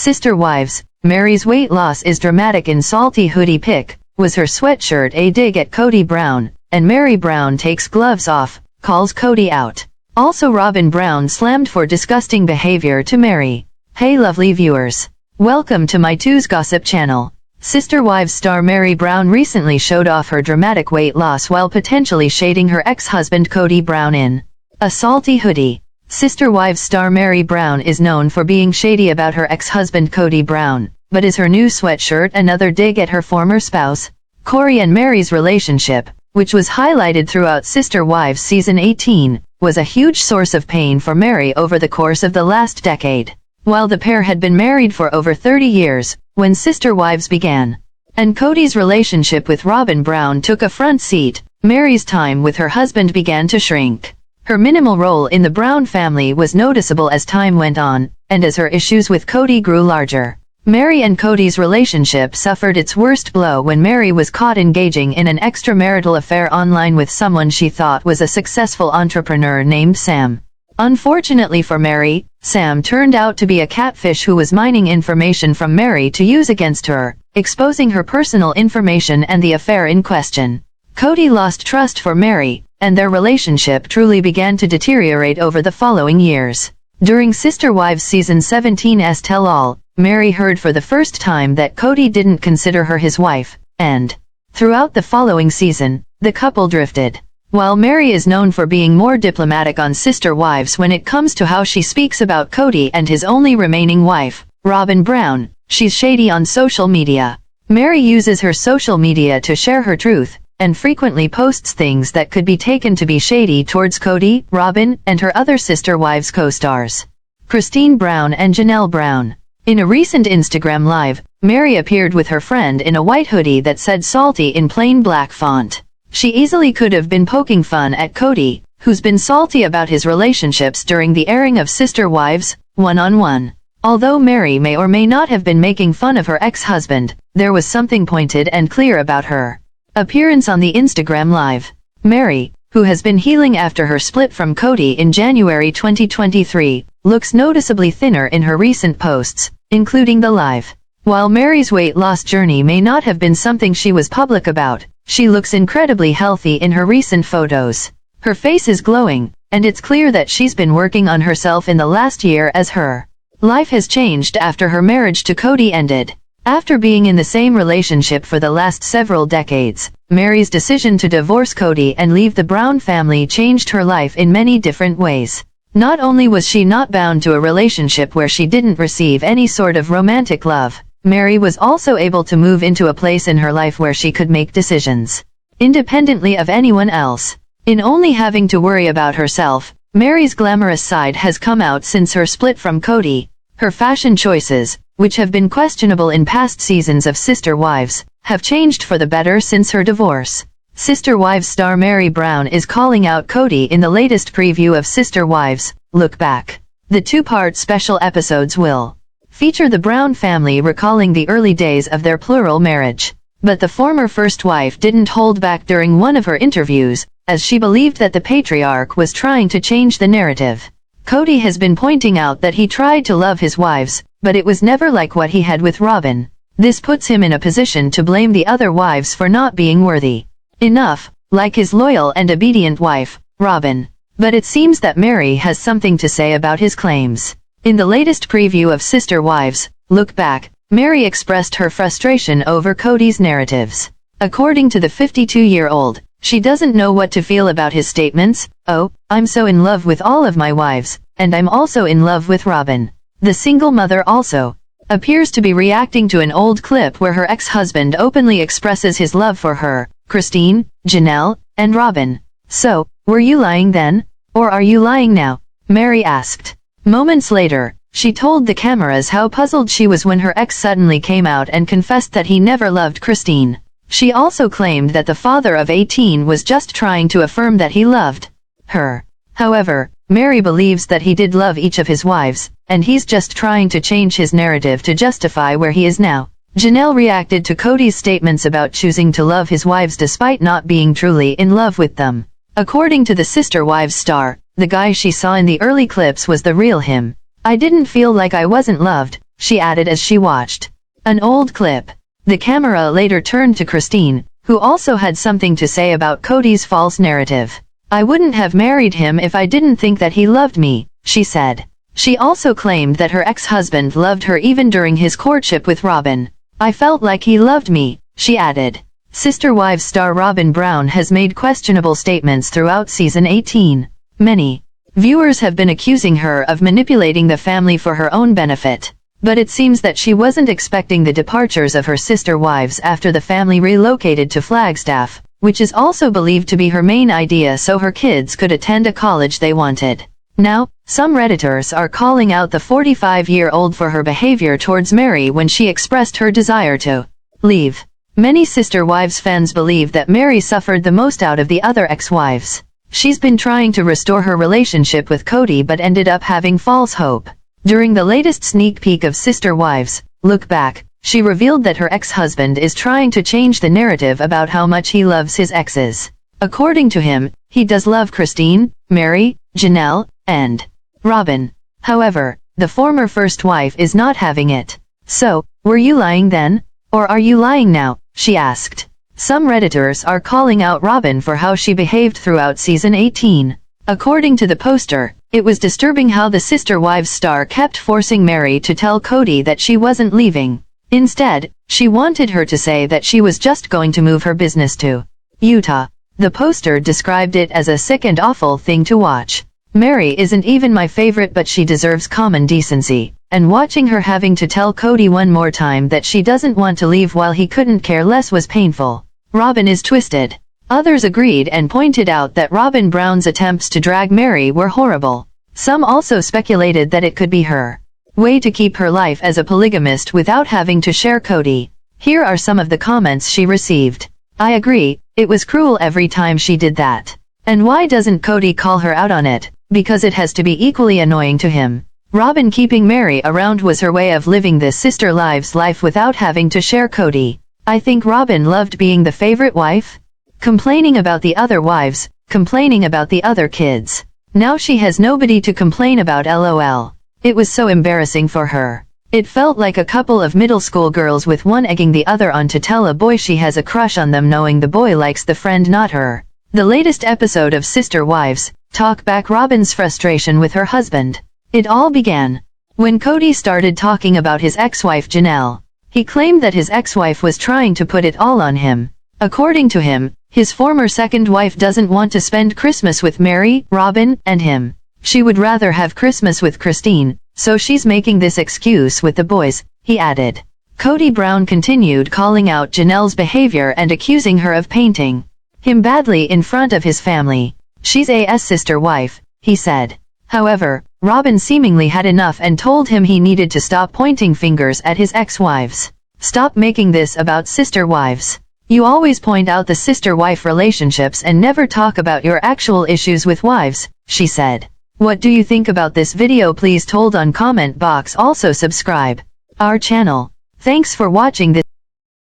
Sister Wives, Meri's weight loss is dramatic in salty hoodie pic. Was her sweatshirt a dig at Kody Brown? And Meri Brown takes gloves off, calls Kody out. Also Robyn Brown slammed for disgusting behavior to Meri. Hey lovely viewers. Welcome to my Two's Gossip channel. Sister Wives star Meri Brown recently showed off her dramatic weight loss while potentially shading her ex-husband Kody Brown in a salty hoodie. Sister Wives star Meri Brown is known for being shady about her ex-husband Kody Brown, but is her new sweatshirt another dig at her former spouse? Kody and Meri's relationship, which was highlighted throughout Sister Wives season 18, was a huge source of pain for Meri over the course of the last decade. While the pair had been married for over 30 years, when Sister Wives began, and Kody's relationship with Robyn Brown took a front seat, Meri's time with her husband began to shrink. Her minimal role in the Brown family was noticeable as time went on, and as her issues with Kody grew larger. Meri and Kody's relationship suffered its worst blow when Meri was caught engaging in an extramarital affair online with someone she thought was a successful entrepreneur named Sam. Unfortunately for Meri, Sam turned out to be a catfish who was mining information from Meri to use against her, exposing her personal information and the affair in question. Kody lost trust for Meri, and their relationship truly began to deteriorate over the following years. During Sister Wives season 17's Tell All, Meri heard for the first time that Kody didn't consider her his wife, and throughout the following season, the couple drifted. While Meri is known for being more diplomatic on Sister Wives when it comes to how she speaks about Kody and his only remaining wife, Robyn Brown, she's shady on social media. Meri uses her social media to share her truth, and frequently posts things that could be taken to be shady towards Kody, Robyn, and her other Sister Wives co-stars, Christine Brown and Janelle Brown. In a recent Instagram Live, Meri appeared with her friend in a white hoodie that said salty in plain black font. She easily could have been poking fun at Kody, who's been salty about his relationships during the airing of Sister Wives, One-on-One. Although Meri may or may not have been making fun of her ex-husband, there was something pointed and clear about her appearance on the Instagram Live. Meri, who has been healing after her split from Kody in January 2023, looks noticeably thinner in her recent posts, including the live. While Meri's weight loss journey may not have been something she was public about, she looks incredibly healthy in her recent photos. Her face is glowing, and it's clear that she's been working on herself in the last year as her life has changed after her marriage to Kody ended. After being in the same relationship for the last several decades, Meri's decision to divorce Kody and leave the Brown family changed her life in many different ways. Not only was she not bound to a relationship where she didn't receive any sort of romantic love, Meri was also able to move into a place in her life where she could make decisions independently of anyone else. In only having to worry about herself, Meri's glamorous side has come out since her split from Kody. Her fashion choices, which have been questionable in past seasons of Sister Wives, have changed for the better since her divorce. Sister Wives star Meri Brown is calling out Kody in the latest preview of Sister Wives, Look Back. The two-part special episodes will feature the Brown family recalling the early days of their plural marriage. But the former first wife didn't hold back during one of her interviews, as she believed that the patriarch was trying to change the narrative. Kody has been pointing out that he tried to love his wives, but it was never like what he had with Robyn. This puts him in a position to blame the other wives for not being worthy enough, like his loyal and obedient wife, Robyn. But it seems that Meri has something to say about his claims. In the latest preview of Sister Wives, Look Back, Meri expressed her frustration over Kody's narratives. According to the 52-year-old, she doesn't know what to feel about his statements. "Oh, I'm so in love with all of my wives, and I'm also in love with Robyn." The single mother also appears to be reacting to an old clip where her ex-husband openly expresses his love for her, Christine, Janelle, and Robyn. "So, were you lying then? Or are you lying now?" Meri asked. Moments later, she told the cameras how puzzled she was when her ex suddenly came out and confessed that he never loved Christine. She also claimed that the father of 18 was just trying to affirm that he loved her. However, Meri believes that he did love each of his wives, and he's just trying to change his narrative to justify where he is now. Janelle reacted to Kody's statements about choosing to love his wives despite not being truly in love with them. According to the Sister Wives star, the guy she saw in the early clips was the real him. "I didn't feel like I wasn't loved," she added as she watched an old clip. The camera later turned to Christine, who also had something to say about Kody's false narrative. "I wouldn't have married him if I didn't think that he loved me," she said. She also claimed that her ex-husband loved her even during his courtship with Robyn. "I felt like he loved me," she added. Sister Wives star Robyn Brown has made questionable statements throughout season 18. Many viewers have been accusing her of manipulating the family for her own benefit. But it seems that she wasn't expecting the departures of her sister wives after the family relocated to Flagstaff, which is also believed to be her main idea so her kids could attend a college they wanted. Now, some Redditors are calling out the 45-year-old for her behavior towards Meri when she expressed her desire to leave. Many Sister Wives fans believe that Meri suffered the most out of the other ex-wives. She's been trying to restore her relationship with Kody but ended up having false hope. During the latest sneak peek of Sister Wives, Look Back, she revealed that her ex-husband is trying to change the narrative about how much he loves his exes. According to him, he does love Christine, Meri, Janelle, and Robyn. However, the former first wife is not having it. "So, were you lying then? Or are you lying now?" she asked. Some Redditors are calling out Robyn for how she behaved throughout season 18. According to the poster, it was disturbing how the Sister Wives star kept forcing Meri to tell Kody that she wasn't leaving. Instead, she wanted her to say that she was just going to move her business to Utah. The poster described it as a sick and awful thing to watch. "Meri isn't even my favorite, but she deserves common decency." And watching her having to tell Kody one more time that she doesn't want to leave while he couldn't care less was painful. Robyn is twisted. Others agreed and pointed out that Robyn Brown's attempts to drag Meri were horrible. Some also speculated that it could be her way to keep her life as a polygamist without having to share Kody. Here are some of the comments she received. "I agree, it was cruel every time she did that. And why doesn't Kody call her out on it? Because it has to be equally annoying to him. Robyn keeping Meri around was her way of living the sister lives life without having to share Kody. I think Robyn loved being the favorite wife. Complaining about the other wives, complaining about the other kids. Now she has nobody to complain about, lol. It was so embarrassing for her. It felt like a couple of middle school girls with one egging the other on to tell a boy she has a crush on them knowing the boy likes the friend not her." The latest episode of Sister Wives, talk back Robyn's frustration with her husband. It all began when Kody started talking about his ex-wife Janelle. He claimed that his ex-wife was trying to put it all on him. According to him, his former second wife doesn't want to spend Christmas with Meri, Robyn, and him. She would rather have Christmas with Christine, so she's making this excuse with the boys, he added. Kody Brown continued calling out Janelle's behavior and accusing her of painting him badly in front of his family. "She's a sister wife," he said. However, Robyn seemingly had enough and told him he needed to stop pointing fingers at his ex-wives. "Stop making this about sister wives. You always point out the sister-wife relationships and never talk about your actual issues with wives," she said. What do you think about this video? Please told on comment box. Also subscribe our channel. Thanks for watching this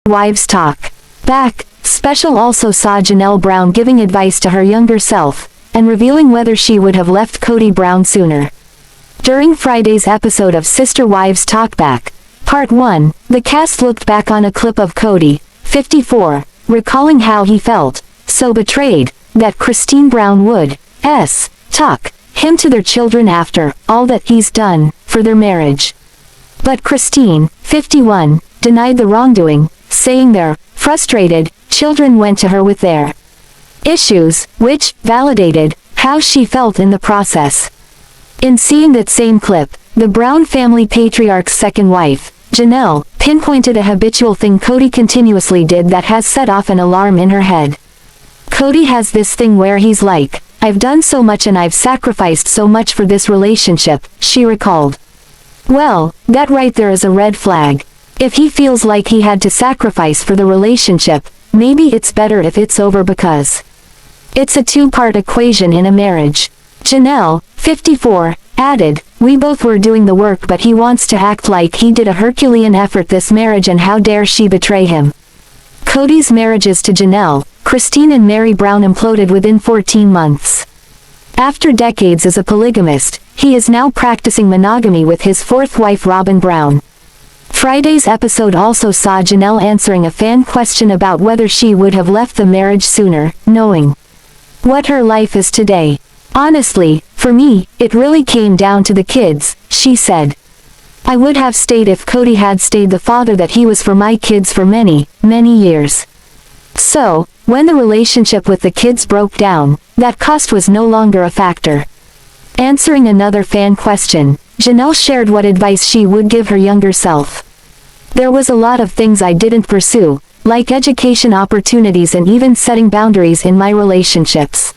Wives Talk. Back, special also saw Janelle Brown giving advice to her younger self, and revealing whether she would have left Kody Brown sooner. During Friday's episode of Sister Wives Talk Back, Part 1, the cast looked back on a clip of Kody, 54, recalling how he felt so betrayed that Christine Brown would talk him to their children after all that he's done for their marriage. But Christine, 51, denied the wrongdoing, saying their frustrated children went to her with their issues, which validated how she felt in the process. In seeing that same clip, the Brown family patriarch's second wife, Janelle, pinpointed a habitual thing Kody continuously did that has set off an alarm in her head. Kody has this thing where he's like, "I've done so much and I've sacrificed so much for this relationship," she recalled. Well, that right there is a red flag. If he feels like he had to sacrifice for the relationship, maybe it's better if it's over, because it's a two-part equation in a marriage. Janelle, 54, added, "We both were doing the work, but he wants to act like he did a Herculean effort this marriage, and how dare she betray him." Kody's marriages to Janelle, Christine and Meri Brown imploded within 14 months. After decades as a polygamist, he is now practicing monogamy with his fourth wife Robyn Brown. Friday's episode also saw Janelle answering a fan question about whether she would have left the marriage sooner, knowing what her life is today. Honestly, for me, it really came down to the kids, she said. I would have stayed if Kody had stayed the father that he was for my kids for many, many years. So, when the relationship with the kids broke down, that cost was no longer a factor. Answering another fan question, Janelle shared what advice she would give her younger self. There was a lot of things I didn't pursue, like education opportunities and even setting boundaries in my relationships.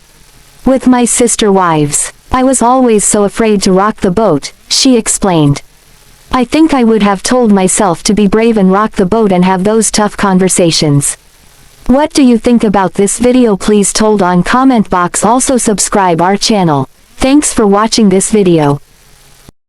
With my sister wives, I was always so afraid to rock the boat, she explained. I think I would have told myself to be brave and rock the boat and have those tough conversations. What do you think about this video? Please told on comment box. Also subscribe our channel. Thanks for watching this video.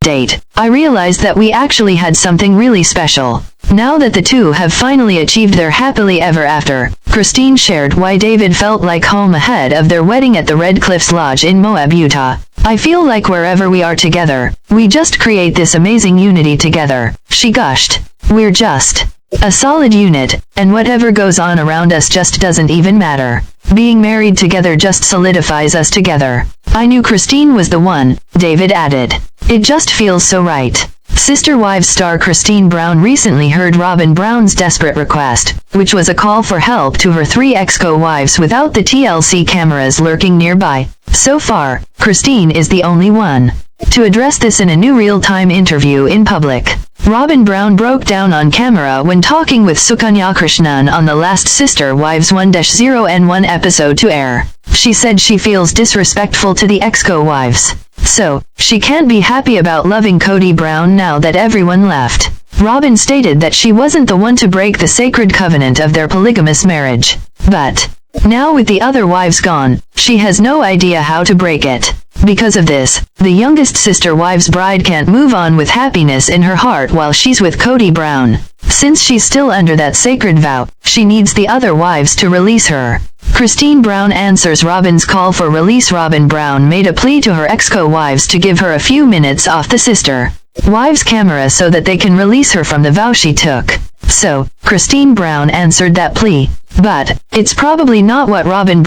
I realized that we actually had something really special. Now that the two have finally achieved their happily ever after, Christine shared why Devid felt like home ahead of their wedding at the Red Cliffs Lodge in Moab, Utah. I feel like wherever we are together, we just create this amazing unity together, she gushed. We're just a solid unit, and whatever goes on around us just doesn't even matter. Being married together just solidifies us together. I knew Christine was the one, Devid added. It just feels so right. Sister Wives star Christine Brown recently heard Robyn Brown's desperate request, which was a call for help to her 3 ex-co-wives without the TLC cameras lurking nearby. So far, Christine is the only one to address this in a new real-time interview in public. Robyn Brown broke down on camera when talking with Sukanya Krishnan on the last Sister Wives 1-0N1 episode to air. She said she feels disrespectful to the ex-co-wives. So, she can't be happy about loving Kody Brown now that everyone left. Robyn stated that she wasn't the one to break the sacred covenant of their polygamous marriage. But now with the other wives gone, she has no idea how to break it. Because of this, the youngest Sister Wives bride can't move on with happiness in her heart while she's with Kody Brown. Since she's still under that sacred vow, she needs the other wives to release her. Christine Brown answers Robyn's call for release. Robyn Brown made a plea to her ex-co-wives to give her a few minutes off the Sister Wives camera so that they can release her from the vow she took. So, Christine Brown answered that plea. But it's probably not what Robyn